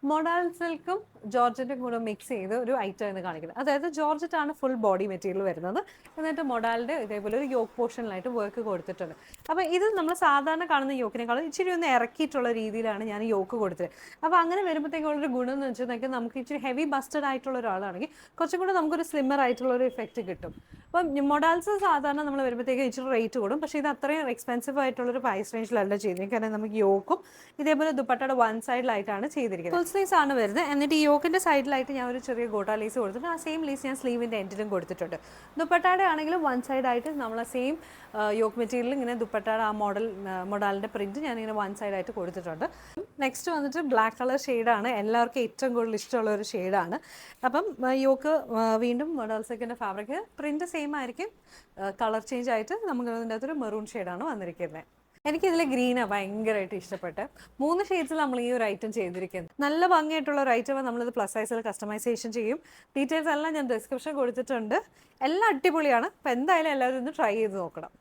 Modal സിൽക്കും ജോർജറ്റും കൂടെ mix ചെയ്ത് ഒരു ഐറ്റം എന്ന് കാണിക്കുന്നത്. അതായത് ജോർജറ്റ് ആണ് ഫുൾ ബോഡി മെറ്റീരിയൽ വരുന്നത്, എന്നിട്ട് മൊഡാലിൻ്റെ ഇതേപോലെ ഒരു യോക്ക് പോർഷനിലായിട്ട് വർക്ക് കൊടുത്തിട്ടുണ്ട്. അപ്പോൾ ഇത് നമ്മൾ സാധാരണ കാണുന്ന യോക്കിനേക്കാളും ഇച്ചിരി ഒന്ന് ഇറക്കിയിട്ടുള്ള രീതിയിലാണ് ഞാൻ യോക്ക് കൊടുത്തത്. അപ്പോൾ അങ്ങനെ വരുമ്പോഴത്തേക്കുള്ളൊരു ഗുണം എന്ന് വെച്ചിട്ടുണ്ടെങ്കിൽ നമുക്ക് ഇച്ചിരി ഹെവി ബസ്റ്റഡ് ആയിട്ടുള്ള ഒരാളാണെങ്കിൽ കുറച്ചും കൂടെ നമുക്കൊരു സ്ലിമ്മർ ആയിട്ടുള്ള ഒരു ഇഫക്റ്റ് കിട്ടും. അപ്പം മൊഡാൽസ് സാധാരണ നമ്മൾ വരുമ്പോഴത്തേക്ക് ഇച്ചിരി റേറ്റ് കൂടും, പക്ഷേ ഇത് അത്രയും എക്സ്പെൻസീവ് ആയിട്ടുള്ളൊരു പ്രൈസ് റേഞ്ചിലല്ല ചെയ്തിരിക്കുന്നത്. കാരണം നമുക്ക് യോക്കും ഇതേപോലെ ദുപ്പട്ടയുടെ വൺ സൈഡിലായിട്ടാണ് ചെയ്തിരിക്കുന്നത്. ഫുൾ സ്ലീവ്സ് ആണ് വരുന്നത്. എന്നിട്ട് ഈ യോക്കിൻ്റെ സൈഡിലായിട്ട് ഞാൻ ഒരു ചെറിയ ഗോട്ടാ ലേസ് കൊടുത്തിട്ട് ആ സെയിം ലേസ് ഞാൻ സ്ലീവിൻ്റെ എൻഡിലും കൊടുത്തിട്ടുണ്ട്. ദുപ്പട്ടയുടെ ആണെങ്കിലും വൺ സൈഡായിട്ട് നമ്മൾ ആ സെയിം യോക്ക് മെറ്റീരിയൽ ഇങ്ങനെ ദുപ്പട്ടയുടെ ആ മൊഡാലിൻ്റെ പ്രിൻറ്റ് ഞാനിങ്ങനെ വൺ സൈഡായിട്ട് കൊടുത്തിട്ടുണ്ട്. നെക്സ്റ്റ് വന്നിട്ട് ബ്ലാക്ക് കളർ ഷെയ്ഡാണ് എല്ലാവർക്കും ഏറ്റവും കൂടുതൽ ഇഷ്ടമുള്ള ഒരു ഷെയ്ഡാണ്. അപ്പം യോക്ക് വീണ്ടും മൊഡാൽ സിൽക്കിൻ്റെ ഫാബ്രിക് പ്രിൻറ്റ് സെയിം ആയിരിക്കും, കളർ ചേഞ്ച് ആയിട്ട് നമുക്ക് അതിൻ്റെ അകത്തൊരു മെറൂൺ ഷെയ്ഡാണ് വന്നിരിക്കുന്നത്. എനിക്കിതിൽ ഗ്രീനാണ് ഭയങ്കരമായിട്ട് ഇഷ്ടപ്പെട്ട്. 3 ഷെയ്ഡ്സിൽ നമ്മൾ ഈ ഒരു ഐറ്റം ചെയ്തിരിക്കുന്നത്. നല്ല ഭംഗിയായിട്ടുള്ള ഒരു ഐറ്റം. നമ്മളിത് പ്ലസ് സൈസിൽ കസ്റ്റമൈസേഷൻ ചെയ്യും. ഡീറ്റെയിൽസ് എല്ലാം ഞാൻ ഡിസ്ക്രിപ്ഷൻ കൊടുത്തിട്ടുണ്ട്. എല്ലാം അടിപൊളിയാണ്. അപ്പോൾ എന്തായാലും എല്ലാവരും ഒന്ന് ട്രൈ ചെയ്ത് നോക്കണം.